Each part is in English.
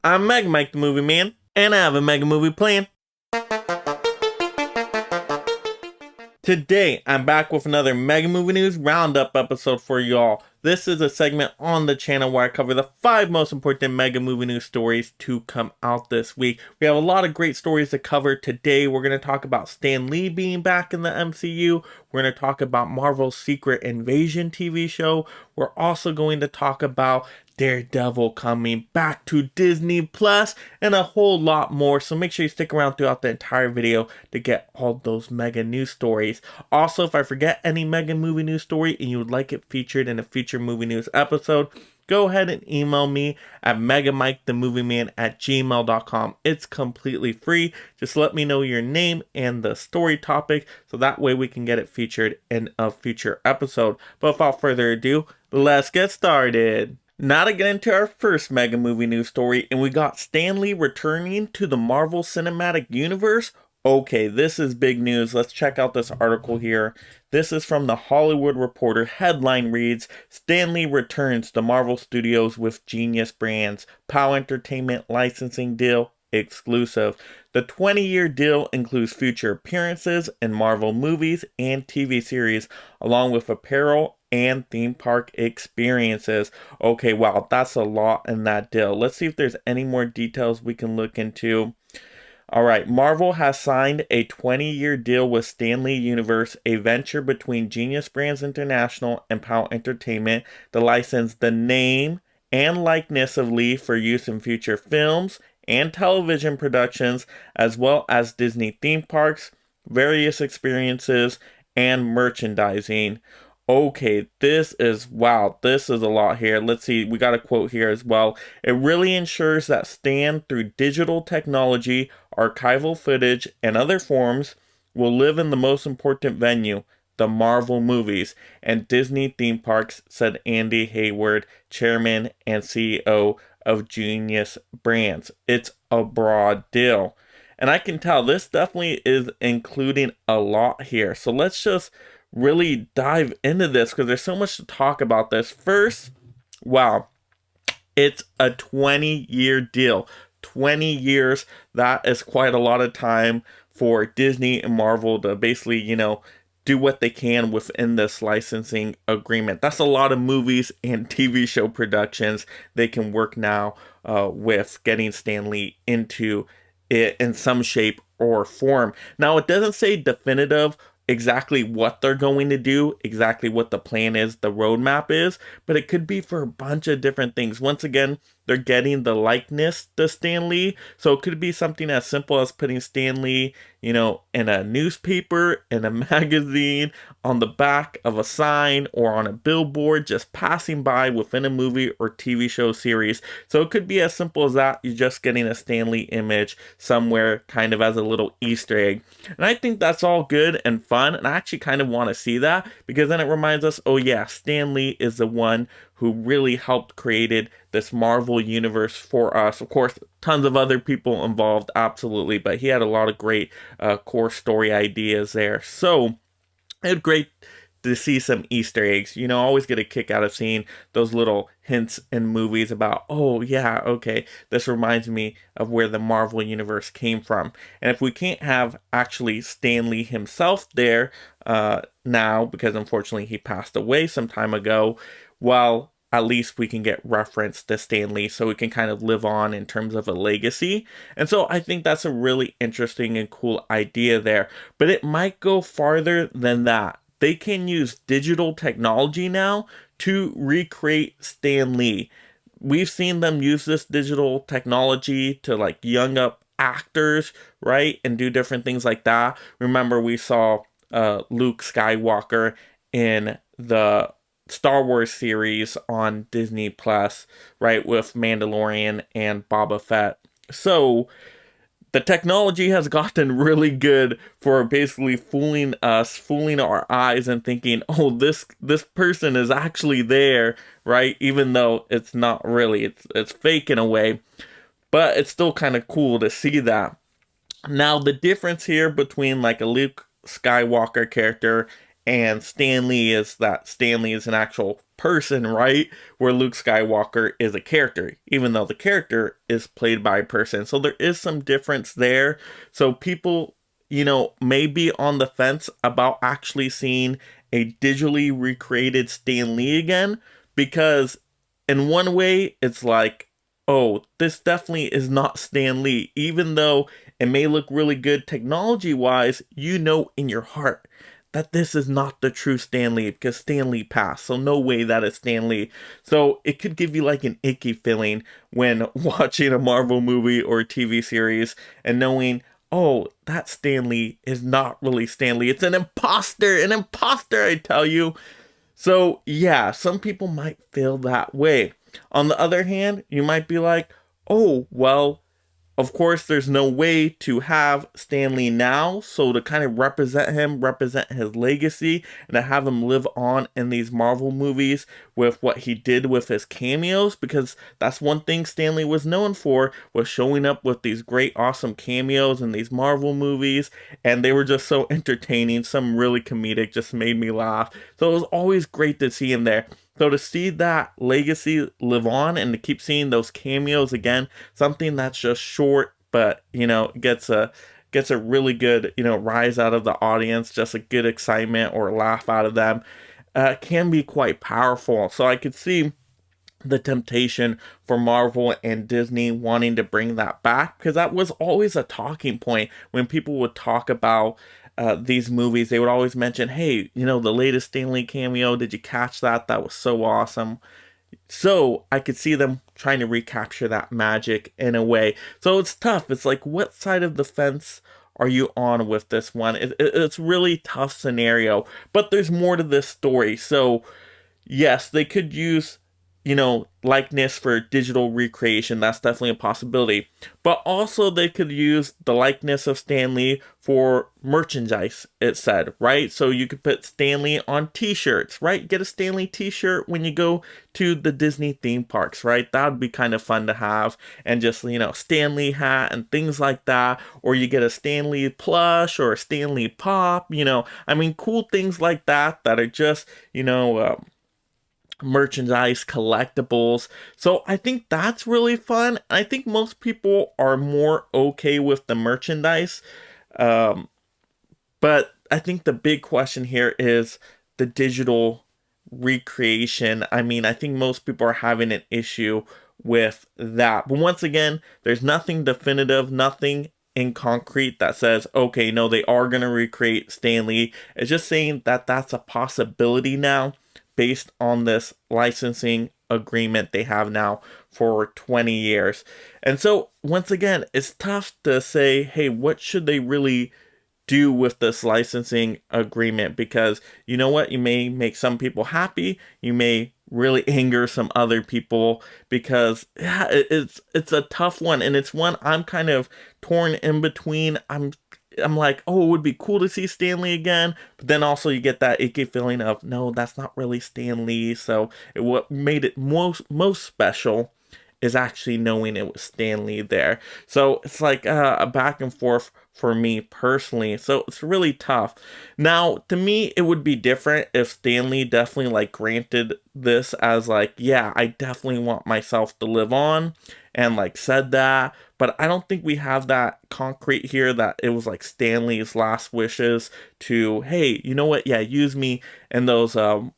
I'm Meg Mike the Movie Man, and I have a mega movie plan. Today, I'm back with another Mega Movie News Roundup episode for y'all. This is a segment on the channel where I cover the 5 most important Mega Movie News stories to come out this week. We have a lot of great stories to cover today. We're going to talk about Stan Lee being back in the MCU. We're going to talk about Marvel's Secret Invasion TV show. We're also going to talk about Daredevil coming back to Disney Plus, and a whole lot more. So make sure you stick around throughout the entire video to get all those mega news stories. Also, if I forget any mega movie news story and you would like it featured in a future movie news episode, go ahead and email me at megamikethemovieman@gmail.com. It's completely free. Just let me know your name and the story topic so that way we can get it featured in a future episode. But without further ado, let's get started. Now to get into our first mega movie news story, and we got Stan Lee returning to the Marvel Cinematic Universe. Okay, this is big news. Let's check out this article here. This is from the Hollywood Reporter. Headline reads, Stan Lee returns to Marvel Studios with Genius Brands. POW Entertainment licensing deal exclusive. The 20-year deal includes future appearances in Marvel movies and TV series, along with apparel and theme park experiences. Okay, wow, that's a lot in that deal. Let's see if there's any more details we can look into. Alright, Marvel has signed a 20-year deal with Stan Lee Universe, a venture between Genius Brands International and POW Entertainment, to license the name and likeness of Lee for use in future films and television productions, as well as Disney theme parks, various experiences, and merchandising. Okay, this is a lot here. Let's see, we got a quote here as well. It really ensures that Stan, through digital technology, archival footage, and other forms, will live in the most important venue, the Marvel movies and Disney theme parks, said Andy Hayward, chairman and CEO of Genius Brands. It's a broad deal. And I can tell this definitely is including a lot here. So let's just really dive into this because there's so much to talk about this. First, wow, it's a 20-year deal. 20 years, that is quite a lot of time for Disney and Marvel to basically, do what they can within this licensing agreement. That's a lot of movies and TV show productions they can work now with getting Stan Lee into it in some shape or form. Now, it doesn't say definitive exactly what they're going to do, exactly what the plan is, the roadmap is, but it could be for a bunch of different things. Once again, they're getting the likeness to Stan Lee, so it could be something as simple as putting Stan Lee, in a newspaper, in a magazine, on the back of a sign, or on a billboard, just passing by within a movie or TV show series. So it could be as simple as that. You're just getting a Stan Lee image somewhere kind of as a little Easter egg. And I think that's all good and fun, and I actually kind of want to see that, because then it reminds us, oh yeah, Stan Lee is the one who really helped created this Marvel universe for us. Of course, tons of other people involved, absolutely, but he had a lot of great core story ideas there. So it's great to see some Easter eggs. I always get a kick out of seeing those little hints in movies about, oh yeah, okay, this reminds me of where the Marvel universe came from. And if we can't have actually Stan Lee himself there now, because unfortunately he passed away some time ago, well, at least we can get reference to Stan Lee so we can kind of live on in terms of a legacy. And so I think that's a really interesting and cool idea there. But it might go farther than that. They can use digital technology now to recreate Stan Lee. We've seen them use this digital technology to young up actors, right? And do different things like that. Remember, we saw Luke Skywalker in the Star Wars series on Disney Plus, right, with Mandalorian and Boba Fett. So the technology has gotten really good for basically fooling us, fooling our eyes, and thinking, oh, this person is actually there, right? Even though it's not really, it's fake in a way, but it's still kind of cool to see that. Now, the difference here between a Luke Skywalker character and Stanley is an actual person, right? Where Luke Skywalker is a character, even though the character is played by a person. So there is some difference there. So people, may be on the fence about actually seeing a digitally recreated Stan Lee again, because in one way, it's like, oh, this definitely is not Stan Lee, even though it may look really good technology wise, in your heart that this is not the true Stan Lee because Stan Lee passed. So no way that is Stan Lee. So it could give you like an icky feeling when watching a Marvel movie or a TV series and knowing, oh, that Stan Lee is not really Stan Lee. It's an imposter, I tell you. So yeah, some people might feel that way. On the other hand, you might be like, oh, well, of course, there's no way to have Stanley now, so to kind of represent him, represent his legacy, and to have him live on in these Marvel movies with what he did with his cameos, because that's one thing Stanley was known for, was showing up with these great, awesome cameos in these Marvel movies, and they were just so entertaining, some really comedic, just made me laugh. So it was always great to see him there. So to see that legacy live on and to keep seeing those cameos again, something that's just short, but gets a really good rise out of the audience, just a good excitement or laugh out of them, can be quite powerful. So I could see the temptation for Marvel and Disney wanting to bring that back, because that was always a talking point when people would talk about these movies. They would always mention, hey, the latest Stanley cameo, did you catch that? That was so awesome. So I could see them trying to recapture that magic in a way. So it's tough. It's like, what side of the fence are you on with this one? It's really tough scenario, but there's more to this story. So yes, they could use likeness for digital recreation. That's definitely a possibility. But also they could use the likeness of Stanley for merchandise, it said, right? So you could put Stanley on t-shirts, right? Get a Stanley t-shirt when you go to the Disney theme parks, right? That would be kind of fun to have. And just, Stanley hat and things like that. Or you get a Stanley plush or a Stanley pop, cool things like that are just, merchandise, collectibles. So I think that's really fun. I think most people are more okay with the merchandise. But I think the big question here is the digital recreation. I think most people are having an issue with that. But once again, there's nothing definitive, nothing in concrete that says, okay, no, they are going to recreate Stanley. It's just saying that that's a possibility now, based on this licensing agreement they have now for 20 years. And so, once again, it's tough to say, hey, what should they really do with this licensing agreement? Because you know what? You may make some people happy. You may really anger some other people, because it's a tough one, and it's one I'm kind of torn in between. I'm like, oh, it would be cool to see Stanley again, but then also you get that icky feeling of, no, that's not really Stan Lee. So what made it most special is actually knowing it was Stan Lee there. So it's like a back and forth for me personally. So it's really tough. Now, to me, it would be different if Stan Lee definitely like granted this as like, yeah, I definitely want myself to live on, and like said that. But I don't think we have that concrete here, that it was like Stan Lee's last wishes to, hey, you know what? Yeah, use me in those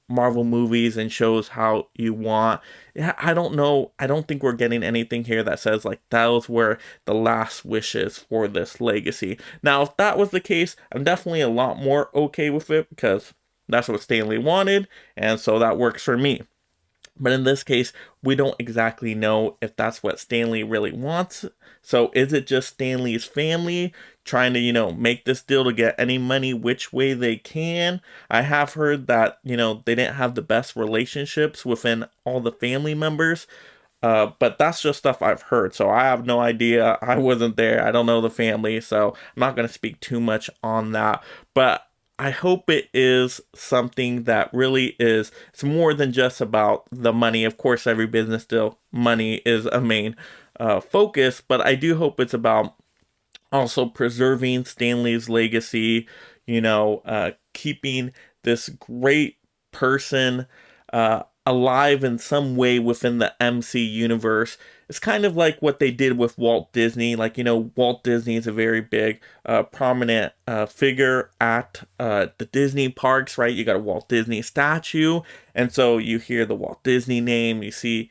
Marvel movies and shows how you want. Yeah, I don't know. I don't think we're getting anything here that says like those were the last wishes for this legacy. Now, if that was the case, I'm definitely a lot more okay with it, because that's what Stan Lee wanted, and so that works for me. But in this case, we don't exactly know if that's what Stan Lee really wants. So is it just Stan Lee's family trying to, make this deal to get any money which way they can? I have heard that, they didn't have the best relationships within all the family members. But that's just stuff I've heard. So I have no idea. I wasn't there. I don't know the family. So I'm not going to speak too much on that. But I hope it is something that really is, it's more than just about the money. Of course, every business deal, money is a main focus, but I do hope it's about also preserving Stan Lee's legacy, keeping this great person alive in some way within the MC universe. It's kind of like what they did with Walt Disney. Like, Walt Disney is a very big, prominent figure at the Disney parks, right? You got a Walt Disney statue. And so you hear the Walt Disney name, you see,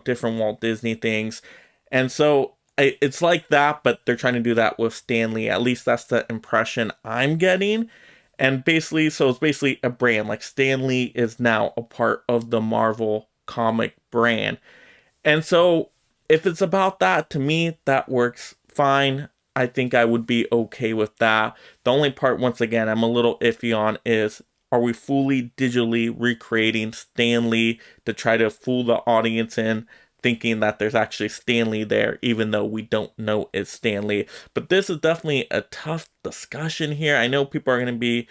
different Walt Disney things. And so it's like that, but they're trying to do that with Stanley. At least that's the impression I'm getting. And basically, so it's basically a brand. Like Stanley is now a part of the Marvel comic brand. And so if it's about that, to me, that works fine. I think I would be okay with that. The only part, once again, I'm a little iffy on is, are we fully digitally recreating Stanley to try to fool the audience in thinking that there's actually Stanley there, even though we don't know it's Stanley? But this is definitely a tough discussion here. I know people are going to be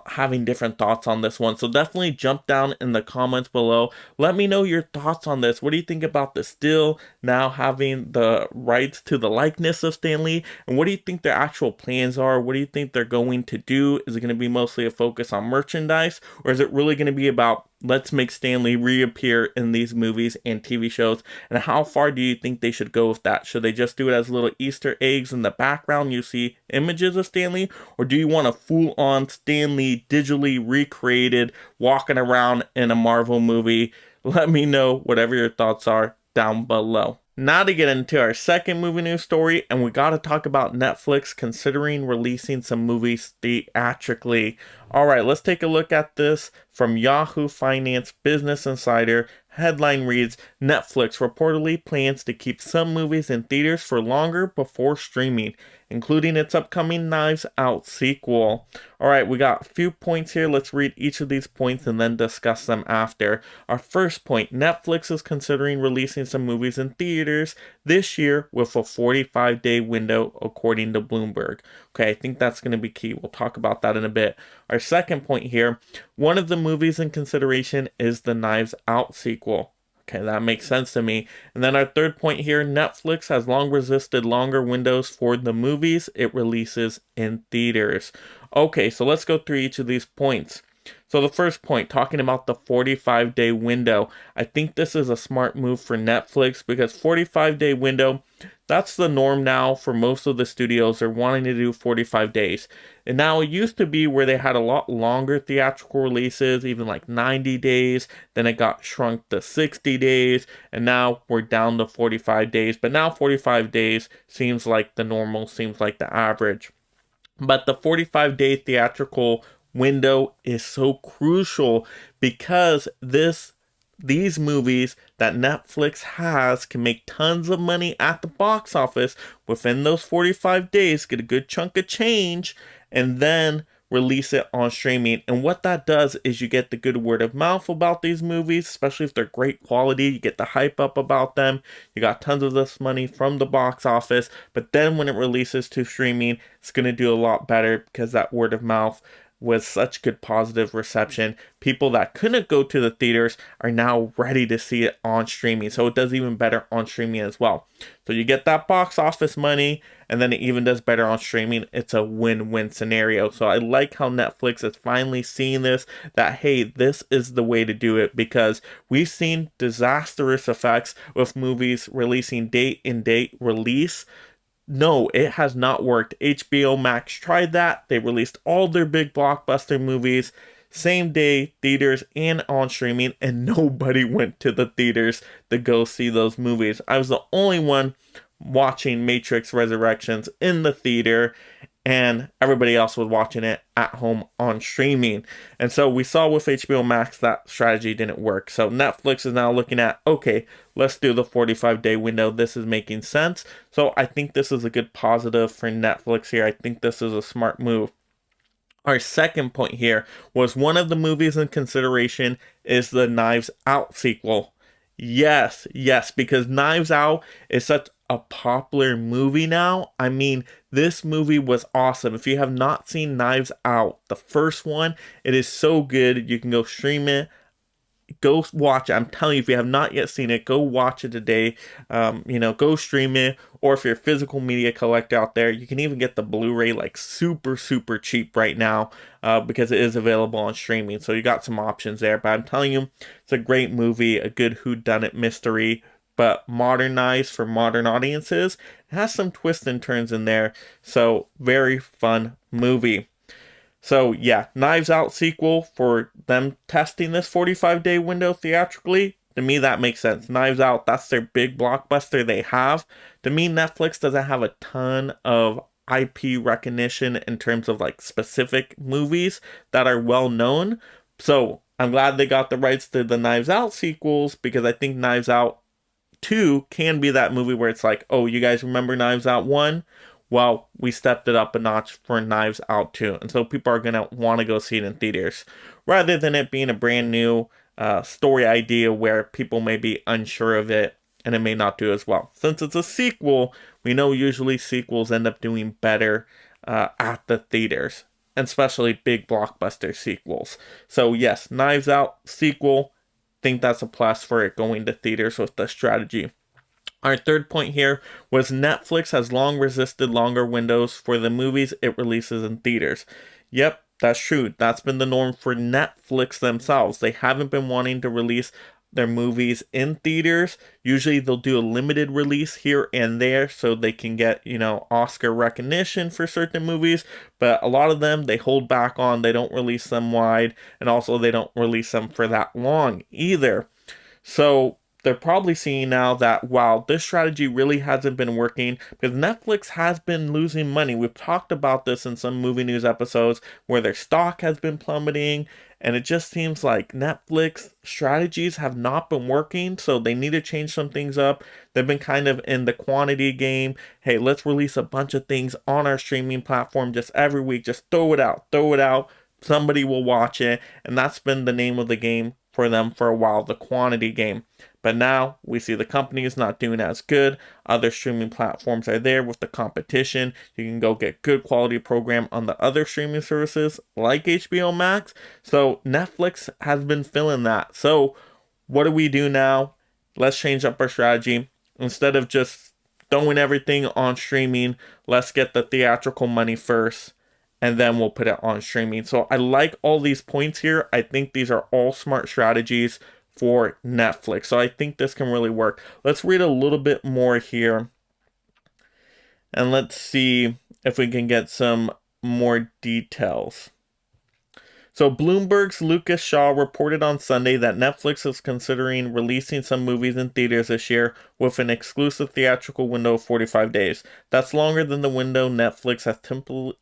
having different thoughts on this one, so definitely jump down in the comments below. Let me know your thoughts on this. What do you think about the still now having the rights to the likeness of Stanley, and what do you think their actual plans are? What do you think they're going to do? Is it going to be mostly a focus on merchandise, or is it really going to be about let's make Stanley reappear in these movies and TV shows? And how far do you think they should go with that? Should they just do it as little Easter eggs in the background? You see images of Stanley, or do you want a full-on Stanley digitally recreated walking around in a Marvel movie? Let me know whatever your thoughts are down below. Now to get into our second movie news story, and we got to talk about Netflix considering releasing some movies theatrically. Alright, let's take a look at this from Yahoo Finance Business Insider. Headline reads, Netflix reportedly plans to keep some movies in theaters for longer before streaming, including its upcoming Knives Out sequel. Alright, we got a few points here. Let's read each of these points and then discuss them after. Our first point, Netflix is considering releasing some movies in theaters this year with a 45-day window, according to Bloomberg. Okay, I think that's going to be key. We'll talk about that in a bit. Our second point here, one of the movies in consideration is the Knives Out sequel. Okay, that makes sense to me. And then our third point here, Netflix has long resisted longer windows for the movies it releases in theaters. Okay, so let's go through each of these points. So the first point, talking about the 45-day window. I think this is a smart move for Netflix because 45-day window, that's the norm now for most of the studios. They're wanting to do 45 days. And now it used to be where they had a lot longer theatrical releases, even like 90 days. Then it got shrunk to 60 days. And now we're down to 45 days. But now 45 days seems like the normal, seems like the average. But the 45-day theatrical window is so crucial because these movies that Netflix has can make tons of money at the box office within those 45 days, get a good chunk of change, and then release it on streaming. And what that does is you get the good word of mouth about these movies, especially if they're great quality. You get the hype up about them. You got tons of this money from the box office, but then when it releases to streaming, it's going to do a lot better because that word of mouth with such good positive reception. People that couldn't go to the theaters are now ready to see it on streaming. So it does even better on streaming as well. So you get that box office money, and then it even does better on streaming. It's a win-win scenario. So I like how Netflix is finally seeing this, that hey, this is the way to do it, because we've seen disastrous effects with movies releasing date and date release. No, it has not worked. HBO Max tried that. They released all their big blockbuster movies same day, theaters and on streaming, and nobody went to the theaters to go see those movies. I was the only one watching Matrix Resurrections in the theater, and everybody else was watching it at home on streaming. And so we saw with HBO Max that strategy didn't work. So Netflix is now looking at, okay, let's do the 45-day window. This is making sense. So I think this is a good positive for Netflix here. I think this is a smart move. Our second point here was one of the movies in consideration is the Knives Out sequel. Yes, because Knives Out is such a popular movie now. I mean, this movie was awesome. If you have not seen Knives Out, the first one, it is so good. You can go stream it go watch it. I'm telling you, if you have not yet seen it, go watch it today. Go stream it. Or if you're a physical media collector out there, you can even get the Blu-ray like super, super cheap right now because it is available on streaming. So you got some options there. But I'm telling you, it's a great movie, a good whodunit mystery, but modernized for modern audiences. It has some twists and turns in there. So very fun movie. So yeah, Knives Out sequel for them testing this 45-day window theatrically. To me, that makes sense. Knives Out, that's their big blockbuster they have. To me, Netflix doesn't have a ton of IP recognition in terms of like specific movies that are well known. So I'm glad they got the rights to the Knives Out sequels because I think Knives Out 2 can be that movie where it's like, oh, you guys remember Knives Out 1? Well, we stepped it up a notch for Knives Out 2. And so people are going to want to go see it in theaters. Rather than it being a brand new story idea where people may be unsure of it and it may not do as well. Since it's a sequel, we know usually sequels end up doing better at the theaters. And especially big blockbuster sequels. So yes, Knives Out sequel. Think that's a plus for it going to theaters with the strategy. Our third point here was Netflix has long resisted longer windows for the movies it releases in theaters. Yep, that's true. That's been the norm for Netflix themselves. They haven't been wanting to release their movies in theaters. Usually they'll do a limited release here and there so they can get, Oscar recognition for certain movies. But a lot of them they hold back on. They don't release them wide. And also they don't release them for that long either. So they're probably seeing now that, wow, this strategy really hasn't been working because Netflix has been losing money. We've talked about this in some movie news episodes where their stock has been plummeting, and it just seems like Netflix strategies have not been working, so they need to change some things up. They've been kind of in the quantity game. Hey, let's release a bunch of things on our streaming platform just every week. Just throw it out. Somebody will watch it, and that's been the name of the game for them for a while, the quantity game. But now we see the company is not doing as good. Other streaming platforms are there with the competition. You can go get good quality program on the other streaming services like HBO Max. So Netflix has been filling that. So what do we do now? Let's change up our strategy. Instead of just throwing everything on streaming, let's get the theatrical money first, and then we'll put it on streaming. So I like all these points here. I think these are all smart strategies for Netflix. So I think this can really work. Let's read a little bit more here. And let's see if we can get some more details. So Bloomberg's Lucas Shaw reported on Sunday that Netflix is considering releasing some movies in theaters this year with an exclusive theatrical window of 45 days. That's longer than the window Netflix has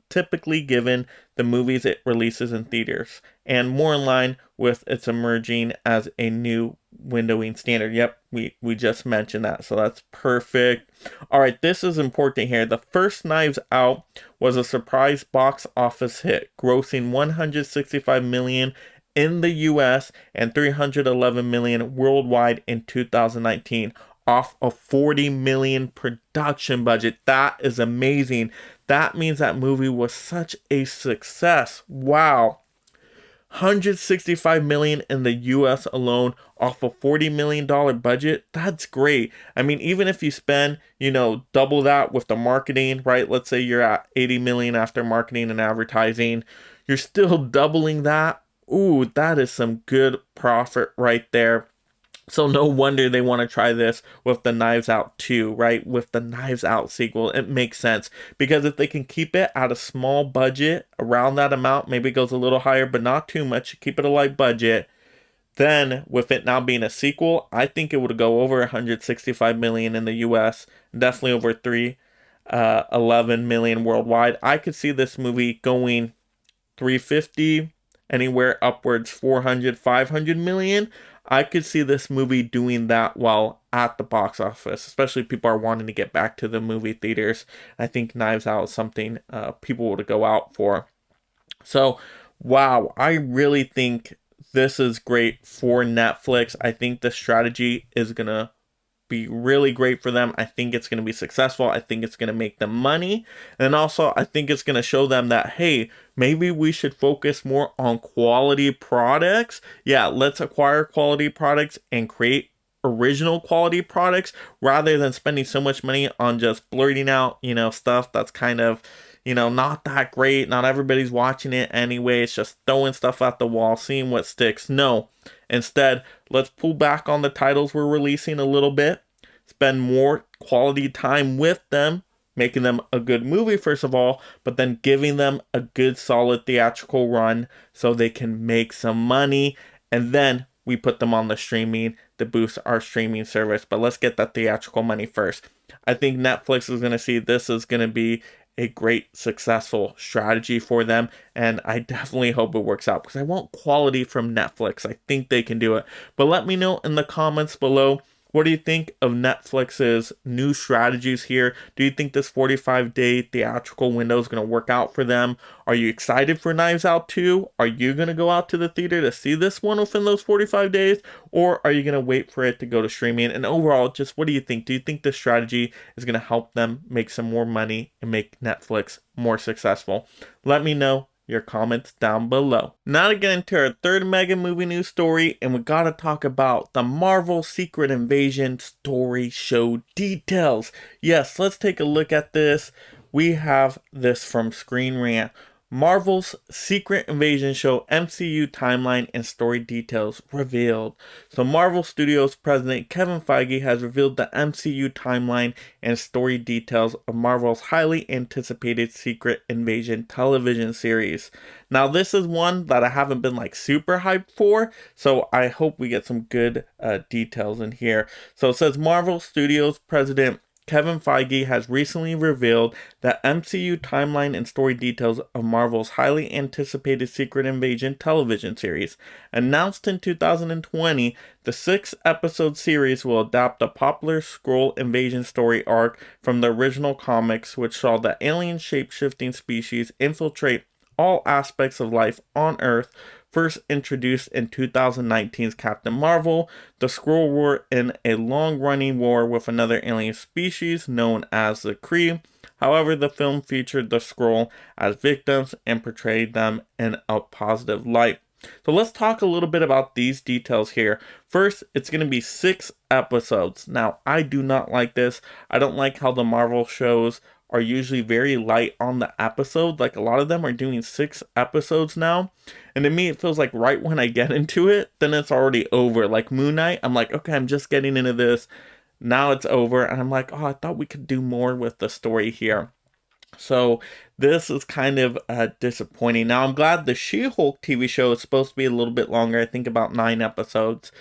typically given the movies it releases in theaters, and more in line with its emerging as a new windowing standard. Yep, we just mentioned that, so that's perfect. All right, this is important here. The first Knives Out was a surprise box office hit, grossing $165 million in the US and $311 million worldwide in 2019, off a $40 million production budget. That is amazing. That means that movie was such a success. Wow. $165 million in the US alone off a $40 million budget. That's great. I mean, even if you spend, double that with the marketing, right? Let's say you're at $80 million after marketing and advertising. You're still doubling that. Ooh, that is some good profit right there. So no wonder they want to try this with the Knives Out 2, right? With the Knives Out sequel. It makes sense. Because if they can keep it at a small budget, around that amount, maybe it goes a little higher, but not too much, keep it a light budget, then with it now being a sequel, I think it would go over 165 million in the US, definitely over 311 million worldwide. I could see this movie going 350, anywhere upwards 400, 500 million. I could see this movie doing that while at the box office, especially if people are wanting to get back to the movie theaters. I think Knives Out is something people would go out for. So, wow, I really think this is great for Netflix. I think the strategy is going to be really great for them. I think it's going to be successful. I think it's going to make them money. And also, I think it's going to show them that, hey, maybe we should focus more on quality products. Yeah, let's acquire quality products and create original quality products rather than spending so much money on just blurting out, stuff that's kind of, not that great. Not everybody's watching it anyway. It's just throwing stuff at the wall, seeing what sticks. No. Instead, let's pull back on the titles we're releasing a little bit, spend more quality time with them, making them a good movie, first of all, but then giving them a good, solid theatrical run so they can make some money. And then we put them on the streaming to boost our streaming service. But let's get that theatrical money first. I think Netflix is going to see this is going to be a great, successful strategy for them. And I definitely hope it works out because I want quality from Netflix. I think they can do it. But let me know in the comments below, what do you think of Netflix's new strategies here? Do you think this 45-day theatrical window is going to work out for them? Are you excited for Knives Out 2? Are you going to go out to the theater to see this one within those 45 days? Or are you going to wait for it to go to streaming? And overall, just what do you think? Do you think this strategy is going to help them make some more money and make Netflix more successful? Let me know your comments down below. Now to get into our third mega movie news story, and we gotta talk about the Marvel Secret Invasion story show details. Yes, let's take a look at this. We have this from Screen Rant. Marvel's Secret Invasion show MCU timeline and story details revealed. So Marvel Studios president Kevin Feige has revealed the MCU timeline and story details of Marvel's highly anticipated Secret Invasion television series. Now this is one that I haven't been super hyped for, so I hope we get some good details in here. So it says Marvel Studios president Kevin Feige has recently revealed that MCU timeline and story details of Marvel's highly anticipated Secret Invasion television series. Announced in 2020, the 6-episode series will adapt a popular Skrull invasion story arc from the original comics, which saw the alien shape-shifting species infiltrate all aspects of life on Earth. First introduced in 2019's Captain Marvel, the Skrull were in a long-running war with another alien species known as the Kree. However, the film featured the Skrull as victims and portrayed them in a positive light. So let's talk a little bit about these details here. First, it's going to be 6 episodes. Now, I do not like this. I don't like how the Marvel shows are usually very light on the episode. Like a lot of them are doing 6 episodes now. And to me, it feels like right when I get into it, then it's already over. Like Moon Knight, I'm like, okay, I'm just getting into this. Now it's over. And I'm like, oh, I thought we could do more with the story here. So this is kind of disappointing. Now I'm glad the She-Hulk TV show is supposed to be a little bit longer. I think about 9 episodes.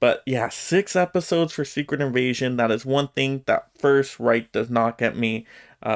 But yeah, 6 episodes for Secret Invasion. That is one thing that first right does not get me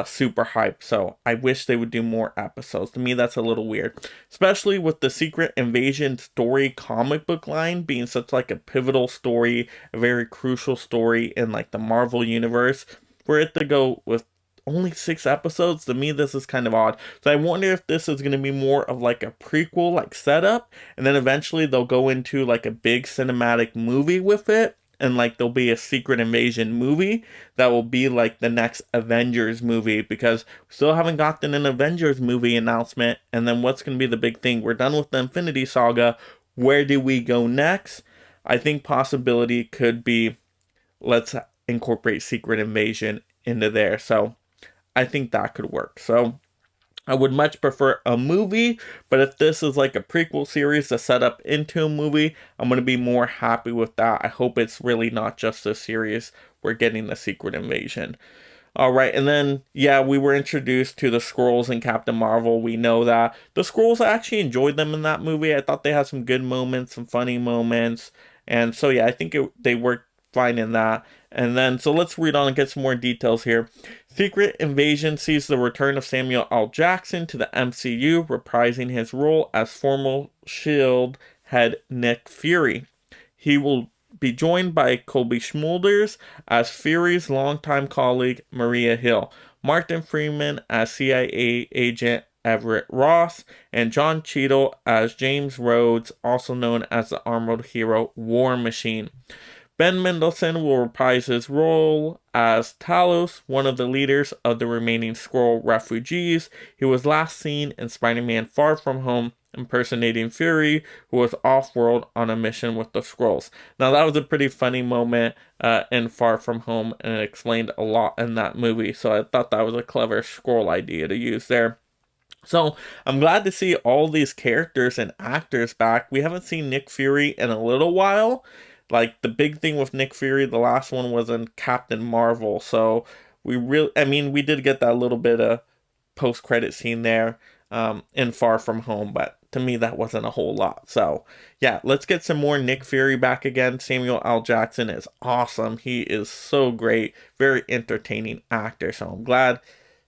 super hyped. So I wish they would do more episodes. To me, that's a little weird. Especially with the Secret Invasion story comic book line being such a pivotal story, a very crucial story in the Marvel universe. For it to go with only 6 episodes, to me this is kind of odd. So I wonder if this is going to be more of a prequel setup, and then eventually they'll go into a big cinematic movie with it, and there'll be a Secret Invasion movie that will be the next Avengers movie, because we still haven't gotten an Avengers movie announcement. And then what's going to be the big thing? We're done with the Infinity Saga. Where do we go next? I think possibility could be, let's incorporate Secret Invasion into there. So I think that could work. So I would much prefer a movie, but if this is a prequel series to set up into a movie, I'm going to be more happy with that. I hope it's really not just a series. We're getting the Secret Invasion. Alright, and then, yeah, we were introduced to the Skrulls in Captain Marvel. We know that. The Skrulls, I actually enjoyed them in that movie. I thought they had some good moments, some funny moments. And so, yeah, I think they worked fine in that. And then, so let's read on and get some more details here. Secret Invasion sees the return of Samuel L. Jackson to the MCU, reprising his role as former S.H.I.E.L.D. head Nick Fury. He will be joined by Colby Smulders as Fury's longtime colleague Maria Hill, Martin Freeman as CIA agent Everett Ross, and John Cheadle as James Rhodes, also known as the armored hero War Machine. Ben Mendelsohn will reprise his role as Talos, one of the leaders of the remaining Skrull refugees. He was last seen in Spider-Man Far From Home impersonating Fury, who was off-world on a mission with the Skrulls. Now that was a pretty funny moment in Far From Home, and it explained a lot in that movie, so I thought that was a clever Skrull idea to use there. So I'm glad to see all these characters and actors back. We haven't seen Nick Fury in a little while. Like the big thing with Nick Fury, the last one was in Captain Marvel. So we did get that little bit of post-credit scene there in Far From Home, but to me that wasn't a whole lot. So yeah, let's get some more Nick Fury back again. Samuel L. Jackson is awesome. He is so great, very entertaining actor. So I'm glad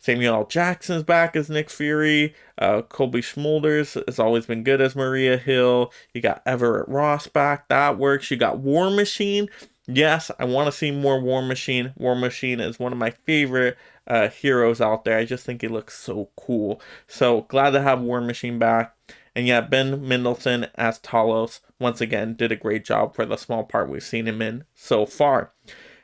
Samuel L. Jackson's back as Nick Fury. Colby Smulders has always been good as Maria Hill. You got Everett Ross back. That works. You got War Machine. Yes, I want to see more War Machine. War Machine is one of my favorite heroes out there. I just think he looks so cool. So glad to have War Machine back. And yeah, Ben Mendelsohn as Talos, once again, did a great job for the small part we've seen him in so far.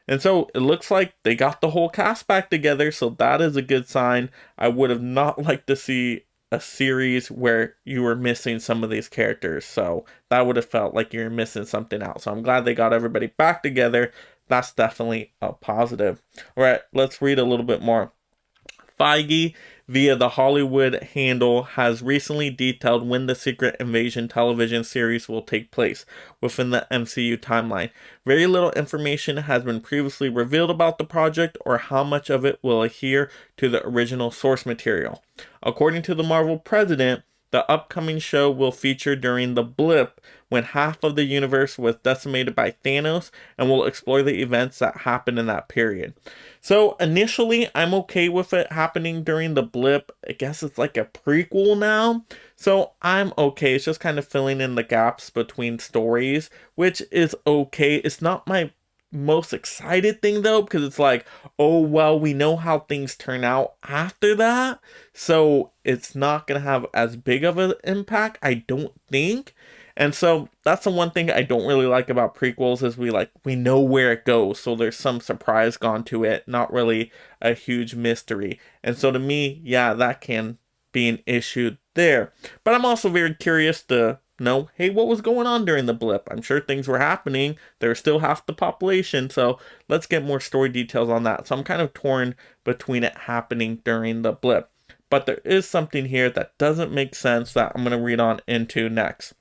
And so it looks like they got the whole cast back together, so that is a good sign. I would have not liked to see a series where you were missing some of these characters, so that would have felt like you're missing something out. So I'm glad they got everybody back together. That's definitely a positive. All right, let's read a little bit more. Feige, via the Hollywood Handle, has recently detailed when the Secret Invasion television series will take place within the MCU timeline. Very little information has been previously revealed about the project or how much of it will adhere to the original source material. According to the Marvel president, the upcoming show will feature during the blip when half of the universe was decimated by Thanos and will explore the events that happened in that period. So initially, I'm okay with it happening during the blip. I guess it's like a prequel now. So I'm okay. It's just kind of filling in the gaps between stories, which is okay. It's not my most excited thing though, because it's like, oh well, we know how things turn out after that, so it's not gonna have as big of an impact, I don't think. And so that's the one thing I don't really like about prequels, is we know where it goes, so there's some surprise gone to it, not really a huge mystery. And so to me, yeah, that can be an issue there. But I'm also very curious to know, hey, what was going on during the blip? I'm sure things were happening. There's still half the population, so let's get more story details on that. So I'm kind of torn between it happening during the blip. But there is something here that doesn't make sense that I'm going to read on into next.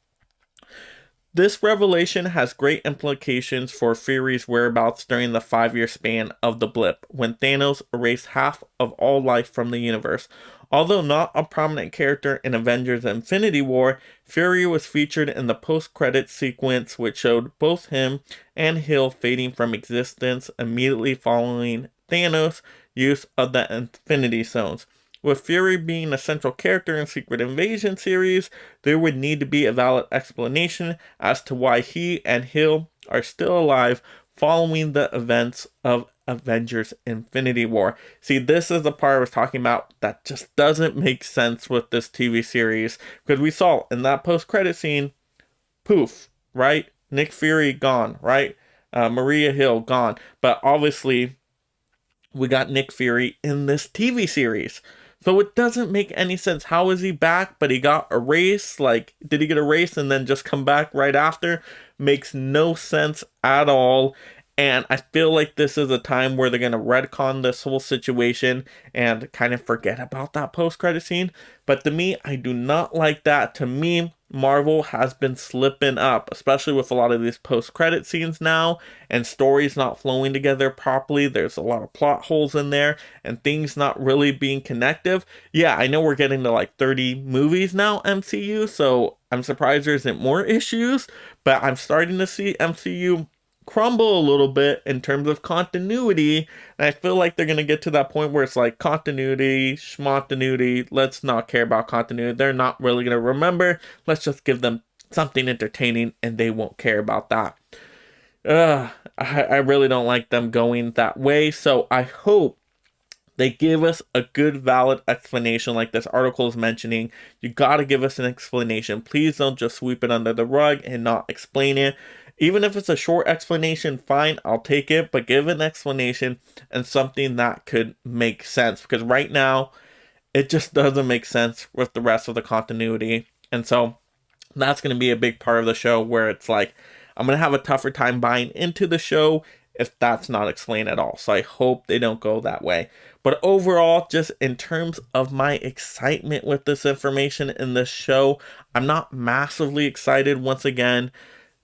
This revelation has great implications for Fury's whereabouts during the 5-year span of the blip, when Thanos erased half of all life from the universe. Although not a prominent character in Avengers Infinity War, Fury was featured in the post-credits sequence, which showed both him and Hill fading from existence immediately following Thanos' use of the Infinity Stones. With Fury being a central character in Secret Invasion series, there would need to be a valid explanation as to why he and Hill are still alive following the events of Avengers Infinity War. See, this is the part I was talking about that just doesn't make sense with this TV series, because we saw in that post-credit scene, poof, right? Nick Fury gone, right? Maria Hill gone. But obviously, we got Nick Fury in this TV series. So it doesn't make any sense. How is he back, but he got erased? Like, did he get erased and then just come back right after? Makes no sense at all. And I feel like this is a time where they're going to retcon this whole situation and kind of forget about that post-credit scene. But to me, I do not like that. To me, Marvel has been slipping up, especially with a lot of these post-credit scenes now, and stories not flowing together properly. There's a lot of plot holes in there, and things not really being connective. Yeah, I know we're getting to like 30 movies now, MCU, so I'm surprised there isn't more issues, but I'm starting to see MCU crumble a little bit in terms of continuity, and I feel like they're going to get to that point where it's like continuity, schmontinuity, let's not care about continuity, they're not really going to remember, let's just give them something entertaining and they won't care about that. I really don't like them going that way, so I hope They give us a good, valid explanation like this article is mentioning. You got to give us an explanation. Please don't just sweep it under the rug and not explain it. Even if it's a short explanation, fine, I'll take it, but give an explanation and something that could make sense. Because right now, it just doesn't make sense with the rest of the continuity. And so that's going to be a big part of the show where it's like, I'm going to have a tougher time buying into the show if that's not explained at all. So I hope they don't go that way. But overall, just in terms of my excitement with this information in this show, I'm not massively excited once again.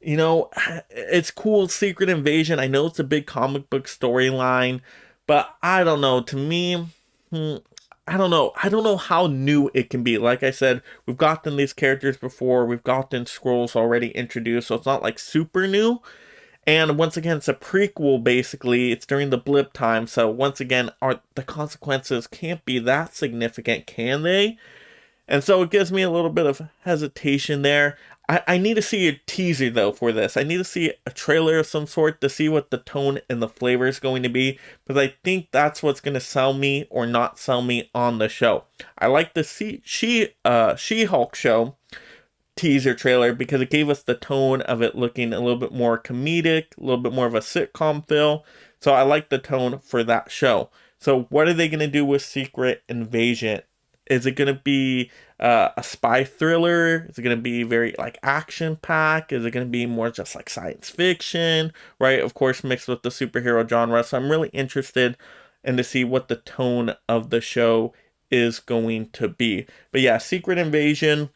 You know, it's cool, Secret Invasion. I know it's a big comic book storyline, but I don't know. To me, I don't know. I don't know how new it can be. Like I said, we've gotten these characters before. We've gotten Skrulls already introduced, so it's not like super new. And once again, it's a prequel, basically. It's during the blip time. So once again, the consequences can't be that significant, can they? And so it gives me a little bit of hesitation there. I need to see a teaser, though, for this. I need to see a trailer of some sort to see what the tone and the flavor is going to be. Because I think that's what's going to sell me or not sell me on the show. I like the She-Hulk show teaser trailer because it gave us the tone of it looking a little bit more comedic, a little bit more of a sitcom feel. So I like the tone for that show. So what are they going to do with Secret Invasion? Is it going to be a spy thriller? Is it going to be very like action packed? Is it going to be more just like science fiction? Right? Of course, mixed with the superhero genre. So I'm really interested in to see what the tone of the show is going to be. But yeah, Secret Invasion.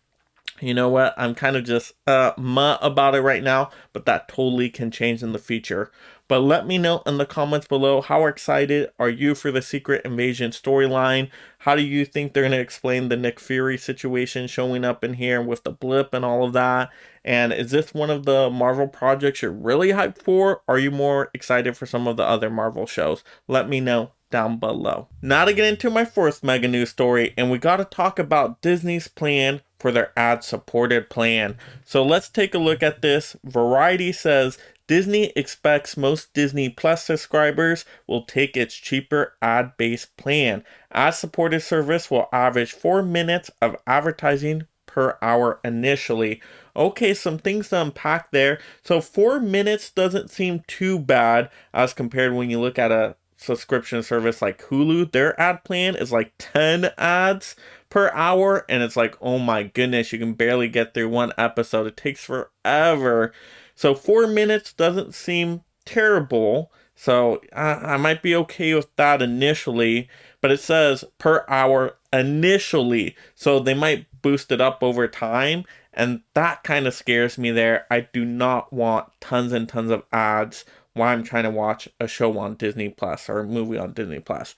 You know what? I'm kind of just about it right now, but that totally can change in the future. But let me know in the comments below, how excited are you for the Secret Invasion storyline? How do you think they're going to explain the Nick Fury situation showing up in here with the blip and all of that? And is this one of the Marvel projects you're really hyped for? Or are you more excited for some of the other Marvel shows? Let me know down below. Now to get into my fourth mega news story, and we got to talk about Disney's plan for their ad-supported plan. So let's take a look at this. Variety says Disney expects most Disney Plus subscribers will take its cheaper ad-based plan. Ad-supported service will average 4 minutes of advertising per hour initially. Okay, some things to unpack there. So 4 minutes doesn't seem too bad as compared when you look at a subscription service like Hulu. Their ad plan is like 10 ads per hour, and it's like, oh my goodness, you can barely get through one episode. It takes forever. So 4 minutes doesn't seem terrible. So I might be okay with that initially, but it says per hour initially. So they might boost it up over time, and that kind of scares me there. I do not want tons and tons of ads while I'm trying to watch a show on Disney Plus or a movie on Disney Plus.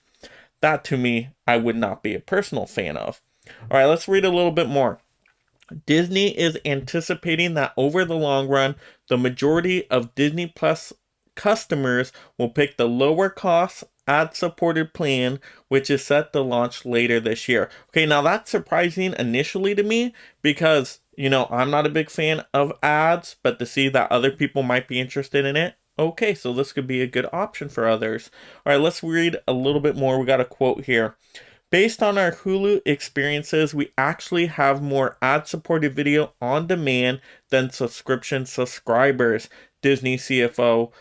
That to me, I would not be a personal fan of. All right, let's read a little bit more. Disney is anticipating that over the long run, the majority of Disney Plus customers will pick the lower cost ad-supported plan, which is set to launch later this year. Okay, now that's surprising initially to me because, you know, I'm not a big fan of ads, but to see that other people might be interested in it, okay, so this could be a good option for others. All right, let's read a little bit more. We got a quote here. Based on our Hulu experiences, we actually have more ad-supported video on demand than subscription subscribers, Disney CFO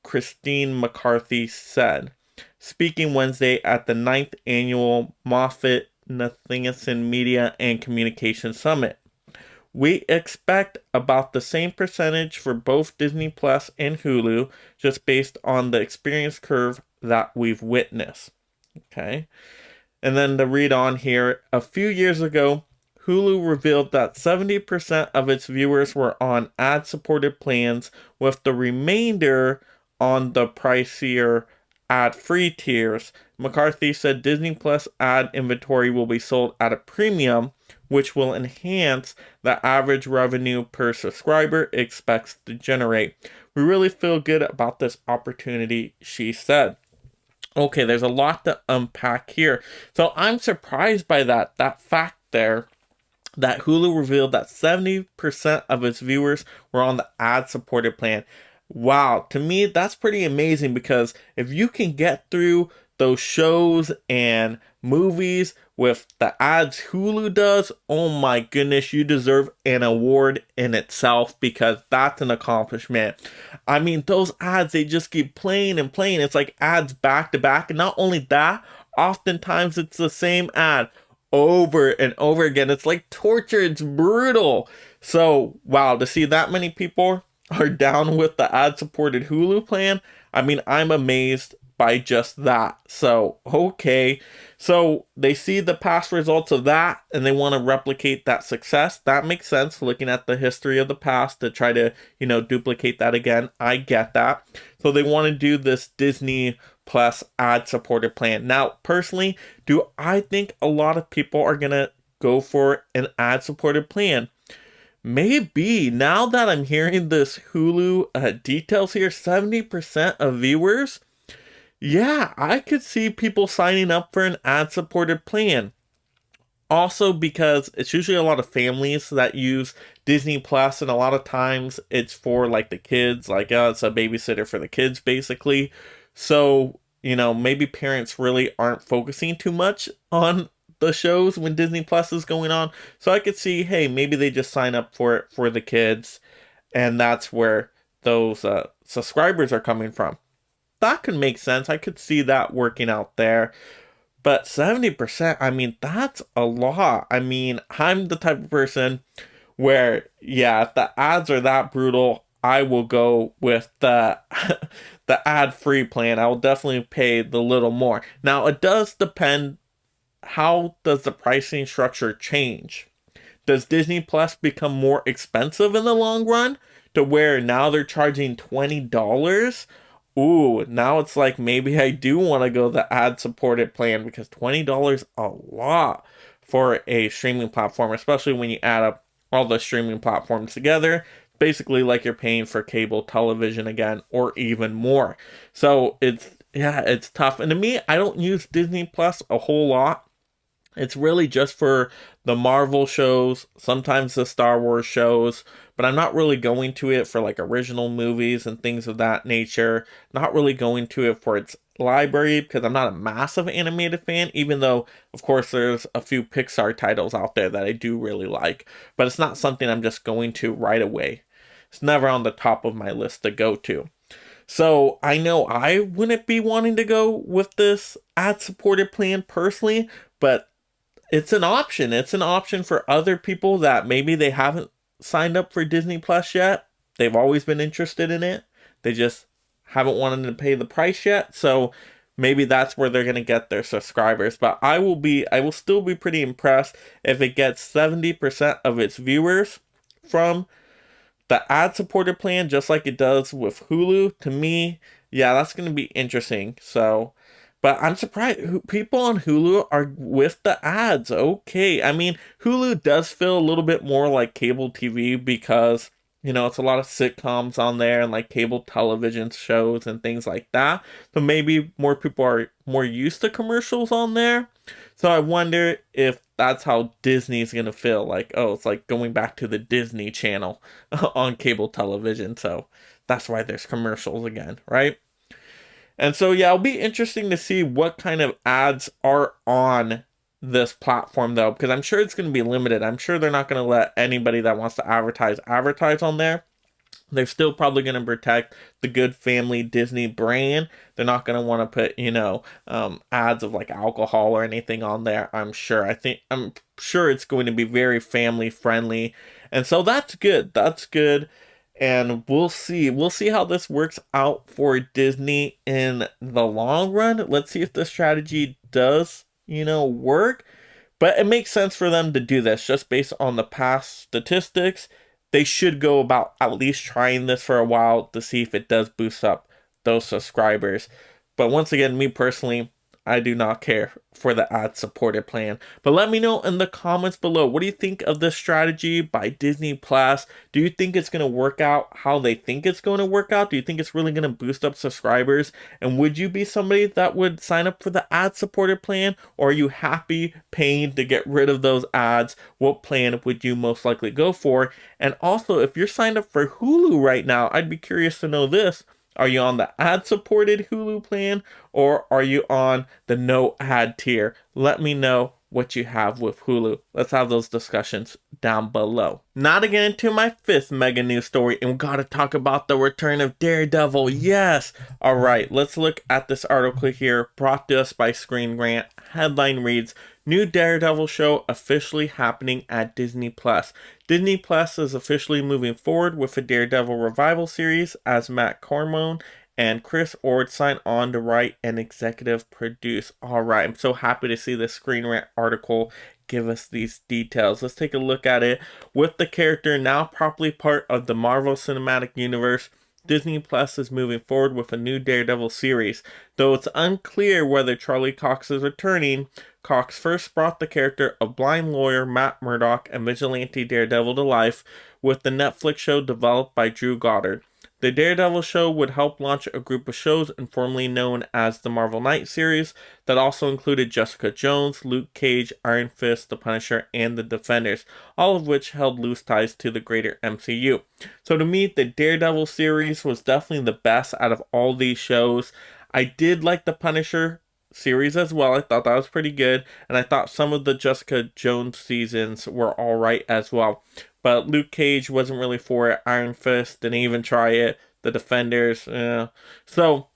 Christine McCarthy said, speaking Wednesday at the 9th Annual Moffett-Nathanson Media and Communication Summit. We expect about the same percentage for both Disney Plus and Hulu, just based on the experience curve that we've witnessed. Okay. And then to read on here, a few years ago, Hulu revealed that 70% of its viewers were on ad-supported plans, with the remainder on the pricier ad-free tiers. McCarthy said Disney Plus ad inventory will be sold at a premium, which will enhance the average revenue per subscriber it expects to generate. We really feel good about this opportunity, she said. Okay, there's a lot to unpack here. So I'm surprised by that fact there, that Hulu revealed that 70% of its viewers were on the ad-supported plan. Wow, to me, that's pretty amazing, because if you can get through those shows and movies with the ads Hulu does, oh my goodness, you deserve an award in itself because that's an accomplishment. I mean, those ads, they just keep playing and playing. It's like ads back to back. And not only that, oftentimes it's the same ad over and over again. It's like torture. It's brutal. So, wow, to see that many people are down with the ad-supported Hulu plan, I mean, I'm amazed by just that. So, okay. So, they see the past results of that and they want to replicate that success. That makes sense, looking at the history of the past to try to, duplicate that again. I get that. So, they want to do this Disney Plus ad-supported plan. Now, personally, do I think a lot of people are going to go for an ad-supported plan? Maybe. Now that I'm hearing this Hulu details here, 70% of viewers, yeah, I could see people signing up for an ad-supported plan. Also because it's usually a lot of families that use Disney Plus, and a lot of times it's for like the kids, like it's a babysitter for the kids basically. So, maybe parents really aren't focusing too much on the shows when Disney Plus is going on. So I could see, hey, maybe they just sign up for it for the kids, and that's where those subscribers are coming from. That could make sense. I could see that working out there. But 70%, I mean, that's a lot. I mean, I'm the type of person where, yeah, if the ads are that brutal, I will go with the the ad-free plan. I will definitely pay the little more. Now, it does depend. How does the pricing structure change? Does Disney Plus become more expensive in the long run to where now they're charging $20? Ooh, now it's like maybe I do want to go the ad-supported plan because $20 a lot for a streaming platform, especially when you add up all the streaming platforms together. Basically like you're paying for cable television again or even more. So it's tough. And to me, I don't use Disney Plus a whole lot. It's really just for the Marvel shows, sometimes the Star Wars shows, but I'm not really going to it for like original movies and things of that nature. Not really going to it for its library because I'm not a massive animated fan, even though, of course, there's a few Pixar titles out there that I do really like, but it's not something I'm just going to right away. It's never on the top of my list to go to. So I know I wouldn't be wanting to go with this ad-supported plan personally, but it's an option. It's an option for other people that maybe they haven't signed up for Disney Plus yet. They've always been interested in it. They just haven't wanted to pay the price yet. So maybe that's where they're going to get their subscribers. But I will still be pretty impressed if it gets 70% of its viewers from the ad-supported plan, just like it does with Hulu. To me, yeah, that's going to be interesting. So, but I'm surprised people on Hulu are with the ads. Okay. I mean, Hulu does feel a little bit more like cable TV because, it's a lot of sitcoms on there and like cable television shows and things like that. So maybe more people are more used to commercials on there. So I wonder if that's how Disney's going to feel. Like, oh, it's like going back to the Disney Channel on cable television. So that's why there's commercials again, right? And so, yeah, it'll be interesting to see what kind of ads are on this platform, though, because I'm sure it's going to be limited. I'm sure they're not going to let anybody that wants to advertise on there. They're still probably going to protect the good family Disney brand. They're not going to want to put, ads of like alcohol or anything on there. I'm sure it's going to be very family friendly. And so that's good. That's good. And we'll see how this works out for Disney in the long run. Let's see if the strategy does, work. But it makes sense for them to do this just based on the past statistics. They should go about at least trying this for a while to see if it does boost up those subscribers. But once again, me personally, I do not care for the ad-supported plan. But let me know in the comments below. What do you think of this strategy by Disney Plus? Do you think it's going to work out how they think it's going to work out? Do you think it's really going to boost up subscribers? And would you be somebody that would sign up for the ad-supported plan? Or are you happy paying to get rid of those ads? What plan would you most likely go for? And also, if you're signed up for Hulu right now, I'd be curious to know this. Are you on the ad-supported Hulu plan, or are you on the no ad tier? Let me know what you have with Hulu. Let's have those discussions down below. Now to get into my fifth mega news story, and we gotta talk about the return of Daredevil. Yes! Alright, let's look at this article here, brought to us by Screen Rant. Headline reads, New Daredevil show officially happening at Disney+. Disney Plus is officially moving forward with a Daredevil revival series as Matt Cormone and Chris Ord sign on to write and executive produce. Alright, I'm so happy to see the Screen Rant article give us these details. Let's take a look at it. With the character now properly part of the Marvel Cinematic Universe, Disney Plus is moving forward with a new Daredevil series. Though it's unclear whether Charlie Cox is returning, Cox first brought the character of blind lawyer Matt Murdock and vigilante Daredevil to life with the Netflix show developed by Drew Goddard. The Daredevil show would help launch a group of shows informally known as the Marvel Knight series that also included Jessica Jones, Luke Cage, Iron Fist, The Punisher, and The Defenders, all of which held loose ties to the greater MCU. So to me, the Daredevil series was definitely the best out of all these shows. I did like The Punisher series as well. I thought that was pretty good, and I thought some of the Jessica Jones seasons were alright as well. But Luke Cage wasn't really for it. Iron Fist didn't even try it. The Defenders, so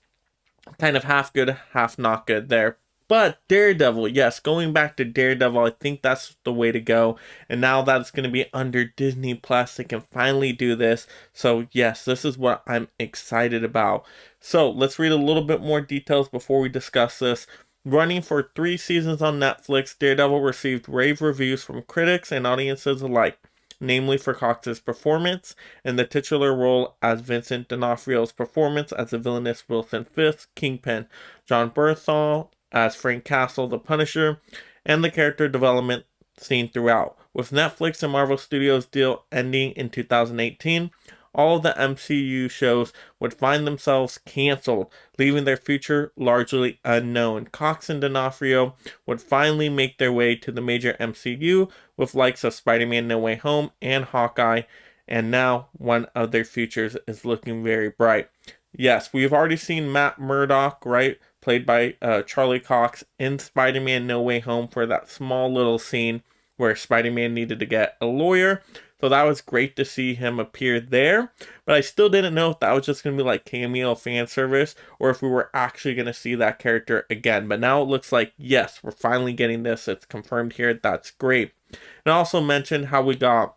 kind of half good, half not good there. But Daredevil, yes, going back to Daredevil, I think that's the way to go. And now that it's going to be under Disney Plus, they can finally do this. So yes, this is what I'm excited about. So let's read a little bit more details before we discuss this. Running for 3 seasons on Netflix, Daredevil received rave reviews from critics and audiences alike, namely for Cox's performance and the titular role as Vincent D'Onofrio's performance as the villainous Wilson Fisk, Kingpin, John Bernthal as Frank Castle, the Punisher, and the character development seen throughout. With Netflix and Marvel Studios' deal ending in 2018, all of the MCU shows would find themselves canceled, leaving their future largely unknown. Cox and D'Onofrio would finally make their way to the major MCU with likes of Spider-Man No Way Home and Hawkeye, and now one of their futures is looking very bright. Yes, we've already seen Matt Murdock, right, played by Charlie Cox in Spider-Man No Way Home for that small little scene where Spider-Man needed to get a lawyer. So that was great to see him appear there. But I still didn't know if that was just going to be like cameo fan service or if we were actually going to see that character again. But now it looks like, yes, we're finally getting this. It's confirmed here. That's great. And I also mentioned how we got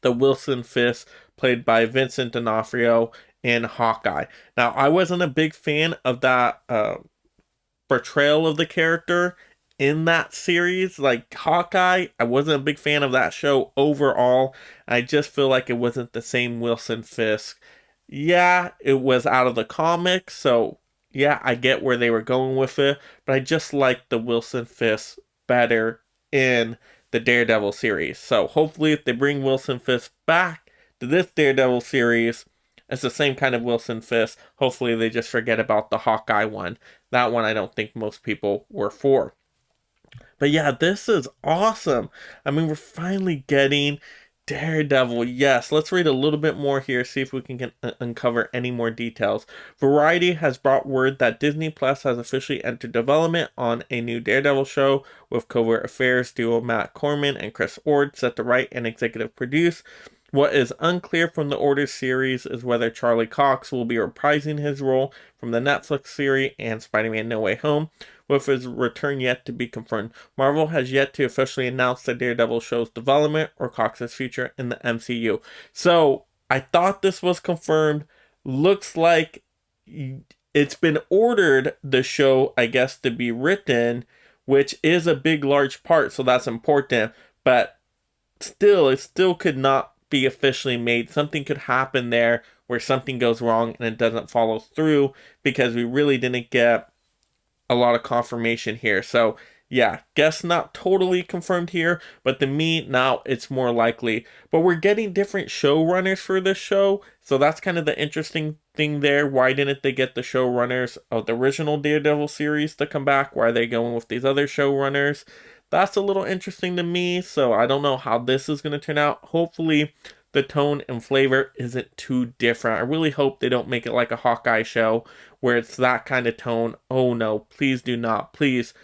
the Wilson Fisk played by Vincent D'Onofrio in Hawkeye. Now, I wasn't a big fan of that portrayal of the character in that series. Like Hawkeye, I wasn't a big fan of that show overall. I just feel like it wasn't the same Wilson Fisk. Yeah, it was out of the comics, so yeah, I get where they were going with it, but I just like the Wilson Fisk better in the Daredevil series. So hopefully if they bring Wilson Fisk back to this Daredevil series, it's the same kind of Wilson Fisk. Hopefully they just forget about the Hawkeye one. That one I don't think most people were for. But yeah, this is awesome. I mean, we're finally getting Daredevil. Yes, let's read a little bit more here, see if we can uncover any more details. Variety has brought word that Disney Plus has officially entered development on a new Daredevil show with Covert Affairs duo Matt Cormone and Chris Ord set to write and executive produce. What is unclear from the Order series is whether Charlie Cox will be reprising his role from the Netflix series and Spider-Man No Way Home, with his return yet to be confirmed. Marvel has yet to officially announce the Daredevil show's development or Cox's future in the MCU. So, I thought this was confirmed. Looks like it's been ordered, the show, I guess, to be written, which is a big, large part, so that's important. But still, it still could not be officially made. Something could happen there where something goes wrong and it doesn't follow through because we really didn't get a lot of confirmation here. So yeah, guess not totally confirmed here, but to me now it's more likely. But we're getting different showrunners for this show, so that's kind of the interesting thing there. Why didn't they get the showrunners of the original Daredevil series to come back? Why are they going with these other showrunners? That's a little interesting to me, so I don't know how this is going to turn out. Hopefully the tone and flavor isn't too different. I really hope they don't make it like a Hawkeye show where it's that kind of tone. Oh no, please do not. Please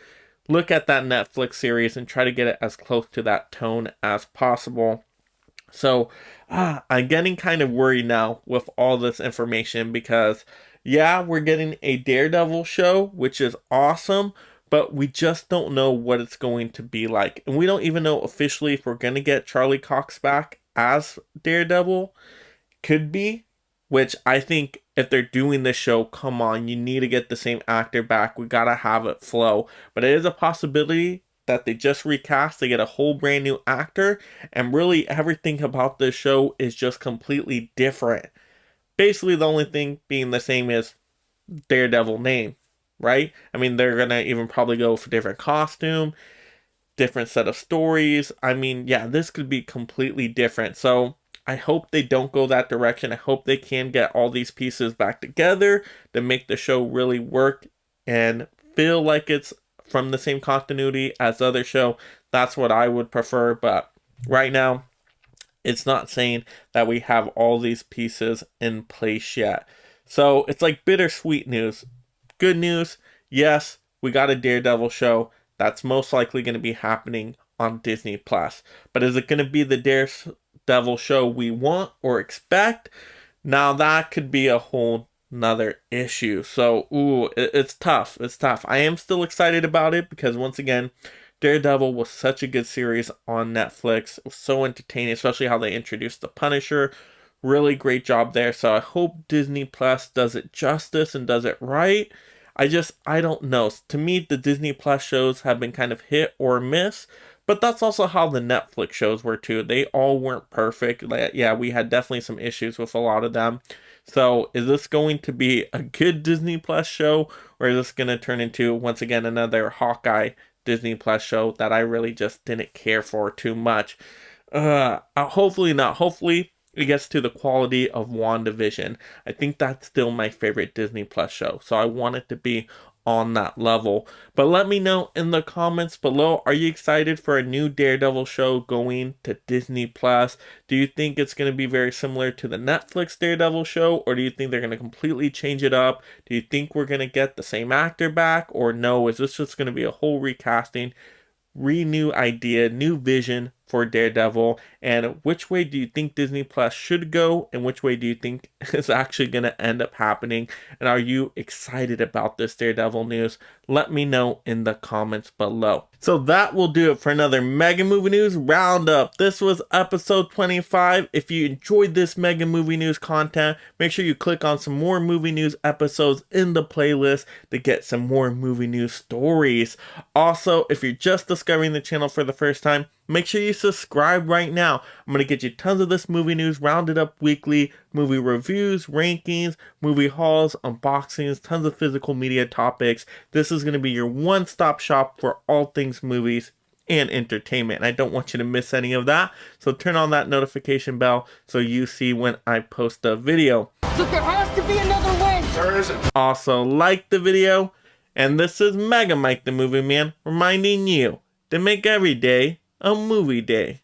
look at that Netflix series and try to get it as close to that tone as possible. So I'm getting kind of worried now with all this information because, yeah, we're getting a Daredevil show, which is awesome, but we just don't know what it's going to be like. And we don't even know officially if we're going to get Charlie Cox back as Daredevil. Could be, which I think if they're doing this show, come on, you need to get the same actor back. We got to have it flow. But it is a possibility that they just recast, they get a whole brand new actor, and really everything about this show is just completely different. Basically, the only thing being the same is Daredevil name, right? I mean, they're gonna even probably go for different costume, different set of stories. I mean, yeah, this could be completely different. So I hope they don't go that direction. I hope they can get all these pieces back together to make the show really work and feel like it's from the same continuity as the other show. That's what I would prefer, but right now it's not saying that we have all these pieces in place yet. So it's like bittersweet news. Good news, yes, we got a Daredevil show that's most likely going to be happening on Disney Plus. But is it going to be the Daredevil show we want or expect? Now that could be a whole another issue. So, it's tough. It's tough. I am still excited about it because, once again, Daredevil was such a good series on Netflix. It was so entertaining, especially how they introduced the Punisher. Really great job there. So I hope Disney Plus does it justice and does it right. I don't know. To me, the Disney Plus shows have been kind of hit or miss. But that's also how the Netflix shows were too. They all weren't perfect. Yeah, we had definitely some issues with a lot of them. So is this going to be a good Disney Plus show, or is this going to turn into, once again, another Hawkeye Disney Plus show that I really just didn't care for too much? Hopefully not. Hopefully it gets to the quality of WandaVision. I think that's still my favorite Disney Plus show. So I want it to be on that level. But let me know in the comments below, are you excited for a new Daredevil show going to Disney Plus? Do you think it's going to be very similar to the Netflix Daredevil show, or do you think they're going to completely change it up? Do you think we're going to get the same actor back, or no, is this just going to be a whole recasting, new idea, new vision for Daredevil? And which way do you think Disney Plus should go, and which way do you think is actually going to end up happening? And are you excited about this Daredevil news? Let me know in the comments below. So that will do it for another Mega Movie News Roundup. This was episode 25. If you enjoyed this Mega Movie News content, make sure you click on some more movie news episodes in the playlist to get some more movie news stories. Also, if you're just discovering the channel for the first time, make sure you subscribe right now. I'm going to get you tons of this movie news rounded up weekly, movie reviews, rankings, movie hauls, unboxings, tons of physical media topics. This is going to be your one-stop shop for all things movies and entertainment. And I don't want you to miss any of that. So turn on that notification bell so you see when I post a video. Look, there has to be another way. There isn't. Also, like the video. And this is Mega Mike the Movie Man reminding you to make every day a movie day.